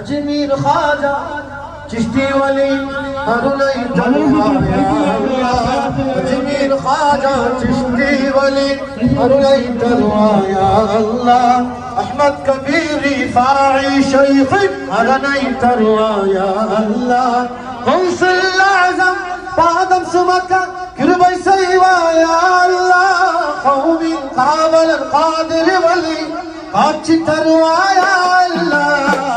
अजमीर ख्वाजा चिश्ती वली अरुणई तरुआया अल्लाह अजमीर ख्वाजा चिश्ती वली अरुणई तरुआया अल्लाह अहमद कबीर रिफाई शेख अरुणई तरुआया अल्लाह गौसुल आज़म पादम सुमका किरबई सैवाया अल्लाह कौमी काबल कादिर वली काची तरुआया अल्लाह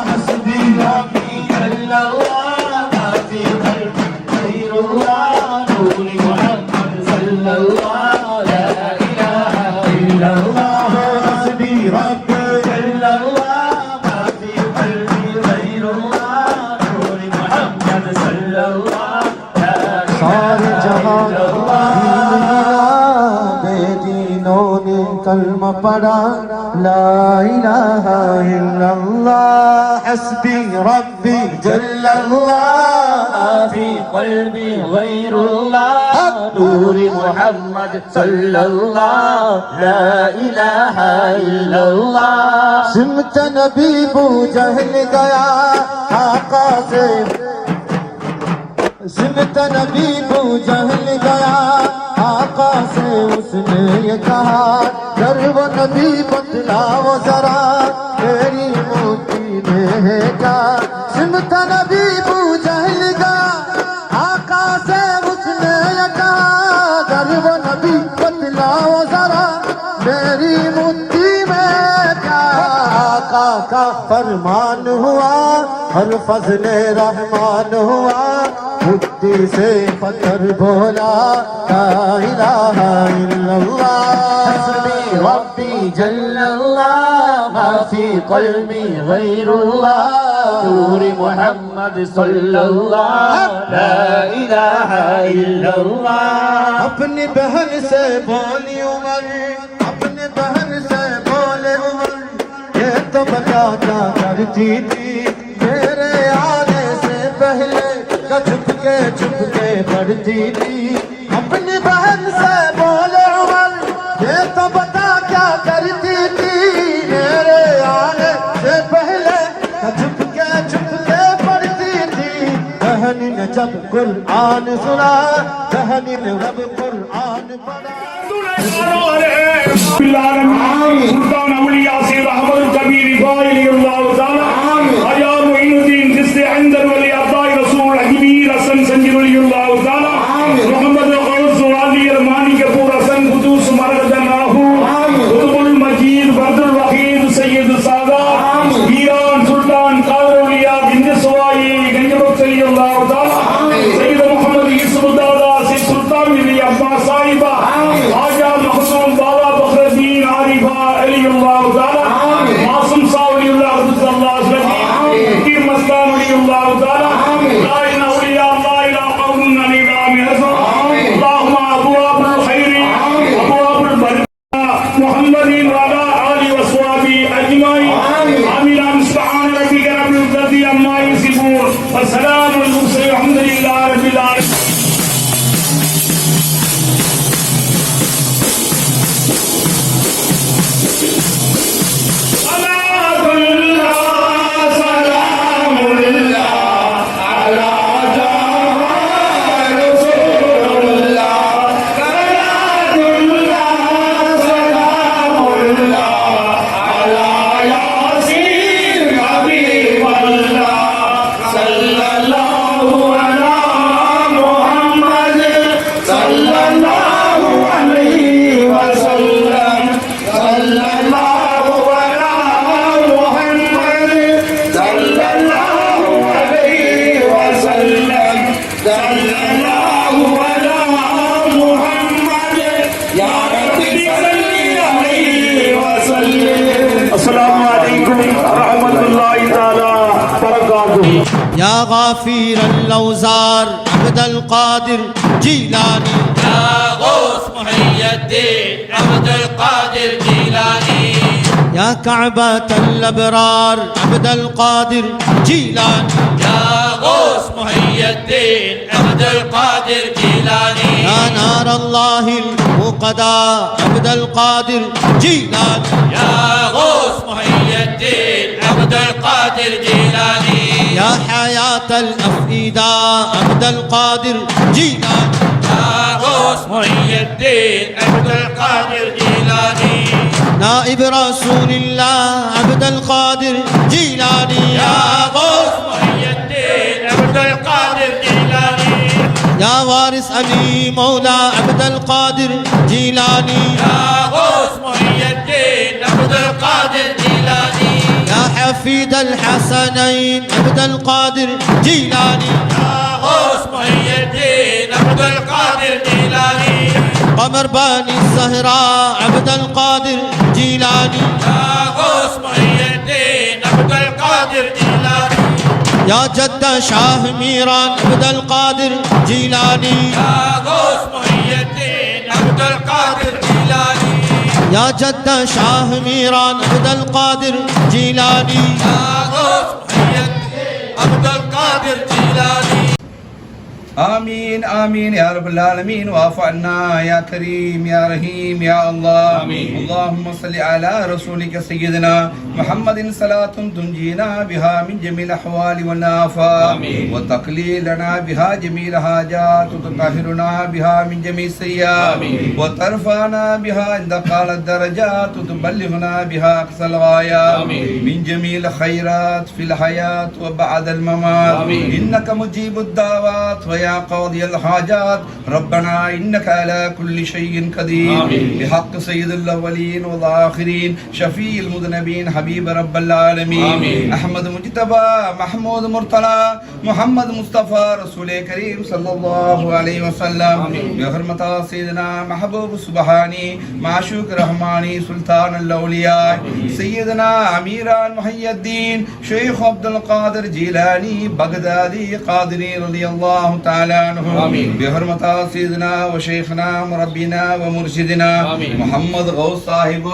ربي جل الله في قلبي خير الله نور محمد صلى الله لا اله الا الله حسبي ربي جل الله في قلبي خير الله نور محمد صلى الله لا اله الا الله बेदीनों ने कलमा पढ़ा ला इलाहा इल्लल्लाह हस्बी रब्बी जल्लल्लाह फी क़ल्बी गैरुल्लाह नूर मुहम्मद सल्लल्लाह ला इलाहा इल्लल्लाह सिमत नबी बू जहल गया आका से सिमत नबी बू जहल गया आका से उसने ये कहा कर वो नबी बतलाओ जरा तेरी मोती में क्या सिमत नबी बू जहल गया आका से उसने ये कहा कर वो नबी बतलाओ जरा मेरी मोती में क्या आका का फरमान हुआ हर फजले रहमान हुआ बुद्धि से पत्थर बोला ला इलाहा इल्लल्लाह हस्बी रब्बी जल्लल्लाह मा फी क़ल्बी गैरुल्लाह नूर मुहम्मद सल्लल्लाह ला इलाहा इल्लल्लाह अपनी बहन से बोली उमर अपनी बहन से बोले उमर ये तो बता क्या करती थी मेरे आने से पहले छुप के पढ़ती थी अपनी बहन से बोले उमर ये तो बता क्या करती थी मेरे आने से पहले छुप के पढ़ती थी बहन ने जब कुरान सुना बहन ने जब कुरान पढ़ा அஸ்ஸலாமு அலைக்கும் வரஹ்மத்துல்லாஹி தஆலா பரகாத்துஹு. يا غافر الأوزار عبد القادر جيلاني يا غوث محي الدين عبد القادر جيلاني يا كعبة الأبرار عبد القادر جيلاني يا غوث محي الدين عبد القادر جيلاني يا نار الله الموقدا عبد القادر جيلاني يا غوث محي الدين عبد القادر جيلاني يا حياة الأفئدة عبد القادر جيلاني يا غوث محي الدين عبد القادر جيلاني نائب رسول الله عبد القادر جيلاني يا غوث محي الدين عبد القادر جيلاني يا وارث علي مولى عبد القادر جيلاني يا غوث محي الدين عبد القادر جيلاني يا حفيد الحسنين عبد القادر جيلاني يا غوث محي الدين عبد القادر جيلاني قمر بني الزهراء عبد القادر جيلاني يا غوث محي الدين عبد القادر جيلاني يا جد شاه ميران عبد القادر جيلاني يا غوث محي الدين عبد القادر جيلاني يا جد شاه ميران عبد القادر جيلاني يا غوث محي الدين عبد القادر جيلاني آمين آمين يا رب العالمين واعف عنا يا كريم يا رحيم يا الله آمين. اللهم صل على رسولك سيدنا محمد صلاة تنجينا بها من جميع الأحوال والآفات آمين. وتقلي لنا بها جميع الحاجات وتطهرنا بها من جميع السيئات آمين. وترفعنا بها عند قال الدرجات وتبلغنا بها أقصى الغايات آمين. من جميع الخيرات في الحياة وبعد الممات آمين. إنك مجيب الدعوات ويا قاضي الحاجات ربنا إنك على كل شيء قدير آمين. بحق سيد الأولين والآخرين شفيع المذنبين حبيب رب العالمين آمين. أحمد مجتبى محمود مرتضى محمد مصطفى رسول كريم صلى الله عليه وسلم آمين. بحرمة سيدنا محبوب سبحاني معشوق رحماني سلطان الأولياء سيدنا أميران محي الدين شيخ عبد القادر جيلاني بغدادي قادري رضي الله تعالى عنه آمين. بحرمة سيدنا وشيخنا مربينا ومرشدنا آمين. محمد غوث صاحب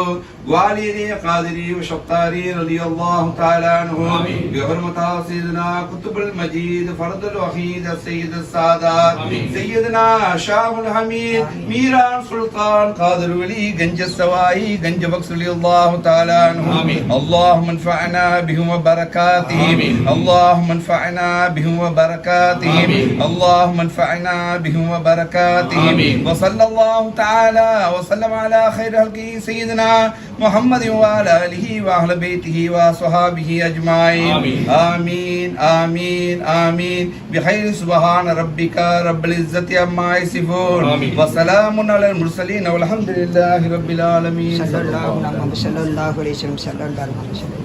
والدي قادري وشطاري رضي الله تعالى عنه آمين. بحرمة سيدنا قطب المجيد فرد الوحيد السيد السادات آمين. سيدنا شاه الحميد ميران سلطان قادر ولي گنج السوائي گنج بخش رضي الله تعالى عنه آمين. اللهم انفعنا بهم وبركاتهم آمين. اللهم انفعنا بهم وبركاتهم آمين. اللهم انفعنا بهم وبركاتهم آمين. وصلى الله تعالى وسلم على خير خلقه سيدنا محمد وعلى آله وأهل بيته وصحابه أجمعين آمين. آمين آمين آمين بخير سبحان ربك رب العزة عما يصفون آمين. وسلام على المرسلين والحمد لله رب العالمين sallallahu alaihi wasallam sallallahu alaihi wasallam.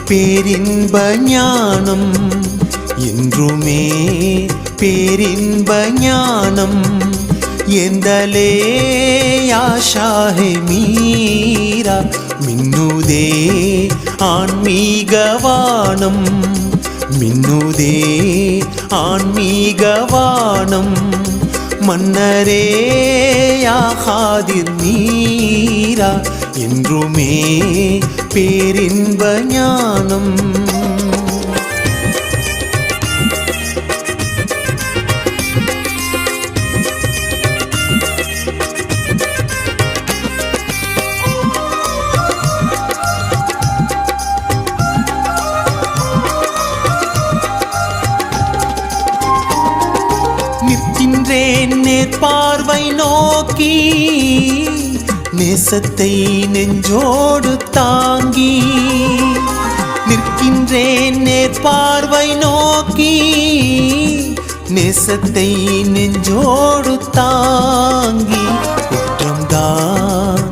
பேரின்ப ஞானம் என்றுமே பேரின்ப ஞானம் எந்தலே ஆஷாஹே மீரா மின்னுதே ஆன்மீகவானம் மின்னுதே ஆன்மீகவானம் மன்னரே யா காதிர் மீரா என்றுமே பேரின்ப ஞானம். நிற்கின்றேன் நேர்பார்வை நோக்கி நேசத்தை நெஞ்சோடு தாங்கி. நிற்கின்றேன் நேர்பார்வை நோக்கி நேசத்தை நெஞ்சோடு தாங்கி. குற்றம்தான்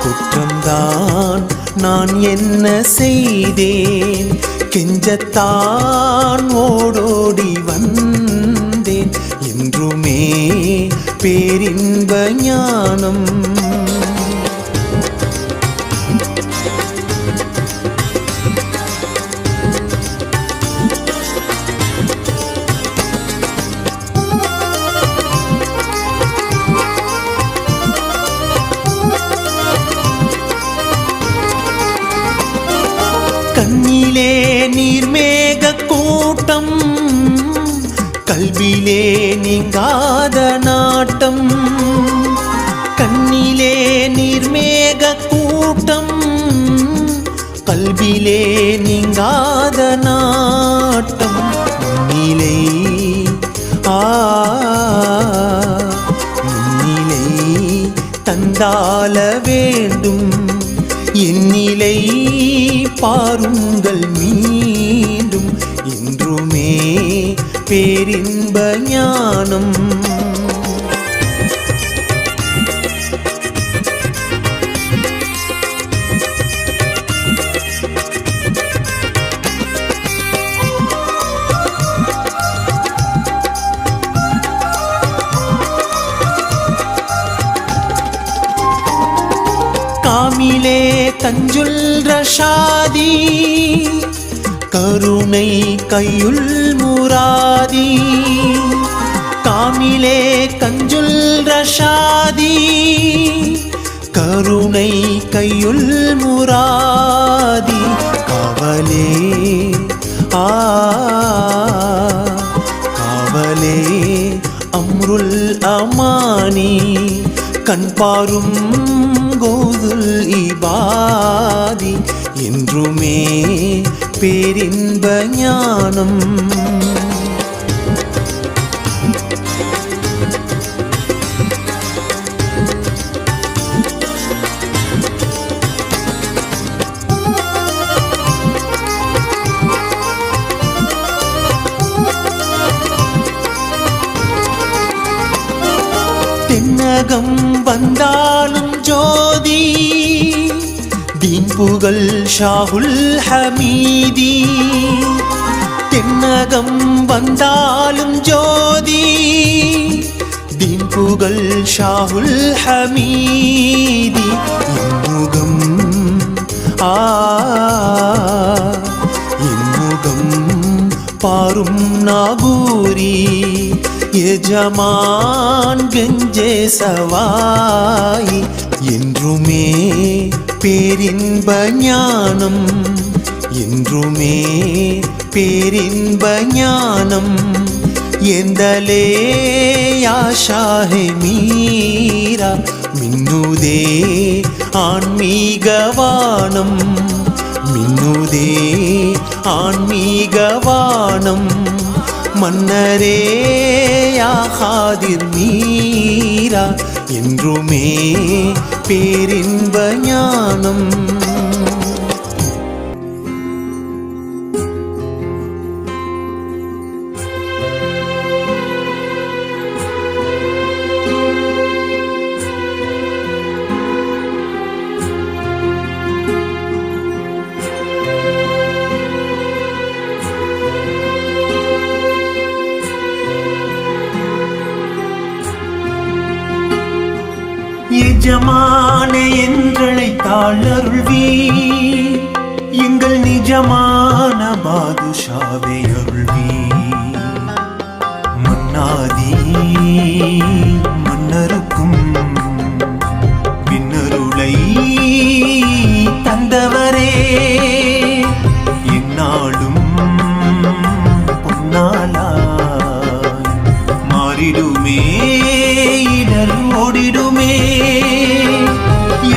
குற்றம்தான் நான் என்ன செய்தேன், கெஞ்சத்தான் ஓடோடி வந்தேன். என்றுமே பேரின்ப ஞானம். கண்ணிலே நீர்மேக கூட்டம், கல்விலே நீங்காத நாட்டம். கண்ணிலே நீர்மேக கூட்டம், கல்விலே நீங்காத நாட்டம். முன்னிலை முன்னிலை தந்தால வேண்டும், என்னிலை பாருங்கள் மீண்டும். என்றுமே பேரின்ப ஞானம். காமிலே கஞ்சுல் ரஷாதி, கருணை கையுள் முராதி. காமிலே கஞ்சுல் ரஷாதி, கருணை கையுள் முராதி. காவலே காவலே அம்ருல் அமானி, கண்பாரும் கோதுல் இபாதி. என்றுமே பேரின்ப ஞானம். தென்னகம் வந்தாலும் ஜோதி, தீன் புகழ் ஷாஹுல் ஹமீதி. தென்னகம் வந்தாலும் ஜோதி, தீன் புகழ் ஷாஹுல் ஹமீதி. இன்முகம் இன்முகம் பாரும் நாகூரி, எஜமான் கெஞ்சே சவாய். என்றுமே பேரின்ப ஞானம். என்றுமே பேரின்ப ஞானம். எந்தலே யாஷாஹே மீரா, மின்னுதே ஆன்மீகவானம். மின்னுதே ஆன்மீகவானம். மன்னரே யா காதிர் மீரா, என்றுமே பேரின்ப ஞானம். எஜமானே என்றழைத்தாள் அருள்வீர், எங்கள் நிஜமான பாதுஷாவே அருள்வீர். ஓடிடுமே, இடர் ஓடிடுமே.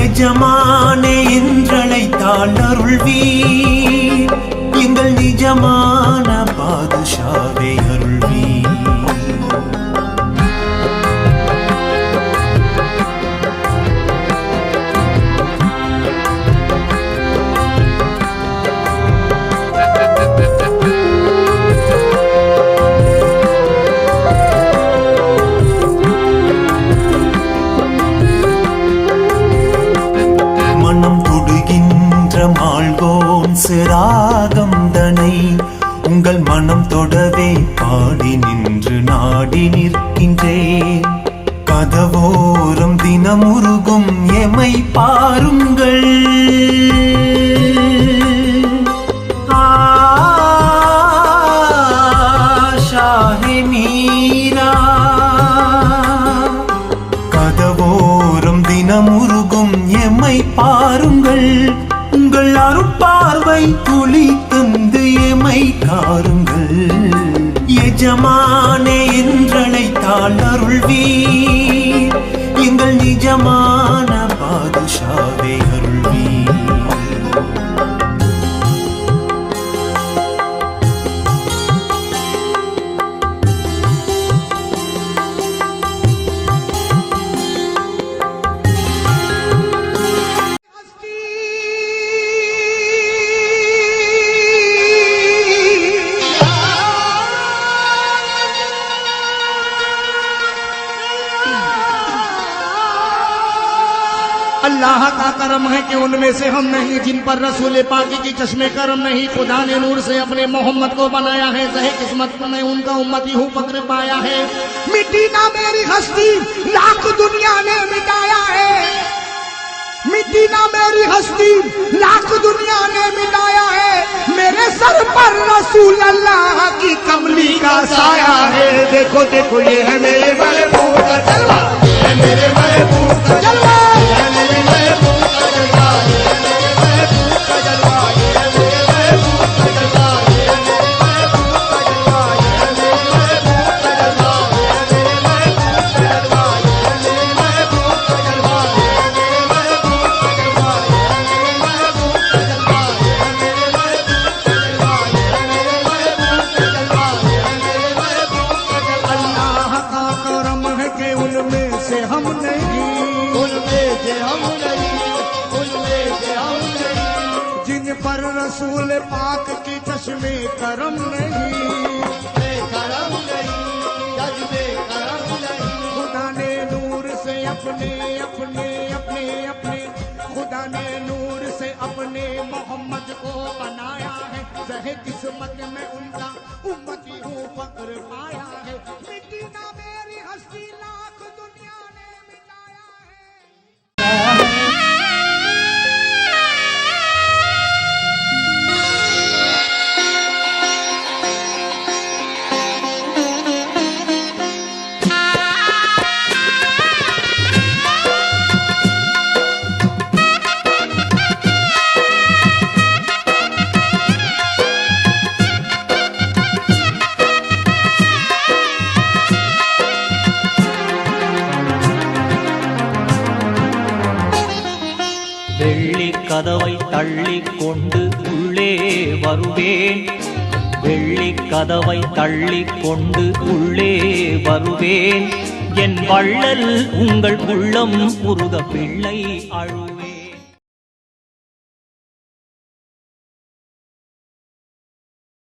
எஜமானே என்றழைத்தால் அருள்வீர், எங்கள் நிஜமான பாதுஷாவே அருள்வீர். மாள்வோன் சிராகம் தனை உங்கள் மனம் தொடவே பாடி நின்று நாடி நிற்கின்றேன். கதவோரம் தினமுருகும் எமை பாருங்கள். ஷாஹே மீரா கதவோரம் தினமுருகும் எமை பாருங்கள். உங்கள் அருட்பார்வை துளி தந்து எமை காருங்கள். எஜமானே என்றழைத்தால் அருள்வீர், எங்கள் நிஜமான பாதுஷாவே அருள்வீர். अल्लाह का करम है कि उनमें से हम नहीं जिन पर रसूल पाकी की चश्मे करम नहीं। खुदा ने नूर से अपने मोहम्मद को बनाया है, सही किस्मत में उनका उम्मती हूँ फक्र पाया है। मिट्टी ना मेरी हस्ती लाख दुनिया ने मिटाया है, मिट्टी ना मेरी हस्ती लाख दुनिया ने मिटाया है। मेरे सर पर रसूल अल्लाह की कमली का साया है। देखो देखो ये है मेरे महबूब का जलवा, है मेरे महबूब का जलवा, है मेरे महबूब का जलवा, है मेरे महबूब का जलवा, है मेरे महबूब का जलवा, है मेरे महबूब का जलवा, है मेरे महबूब का जलवा, है मेरे महबूब का जलवा, है मेरे महबूब का जलवा, है मेरे महबूब का जलवा, है मेरे महबूब का जलवा, है मेरे महबूब का जलवा, है मेरे महबूब का जलवा, है मेरे महबूब का जलवा। अल्लाह का करम है कि उनमें से हम नहीं, उनमें से हम नहीं, उनमें से हम नहीं, जिन पर रसूल पाक की चश्मे करम नहीं, करम नहीं, जज्बे करम नहीं। खुदा ने नूर से अपने अपने अपने अपने खुदा ने नूर से अपने मोहम्मद को बनाया है, सही किस्मत में उनका उम्मती हूँ फक्र पाया है। मिट्टी ना मेरी हस्ती लाख दुनिया ने मिटाया है। கதவை தள்ளிக் கொண்டு உள்ளே வருவேன், வெள்ளிக் கதவை தள்ளிக் கொண்டு உள்ளே வருவேன். என் வள்ளல் உங்கள் உள்ளம் உருக பிள்ளை அழுவேன்.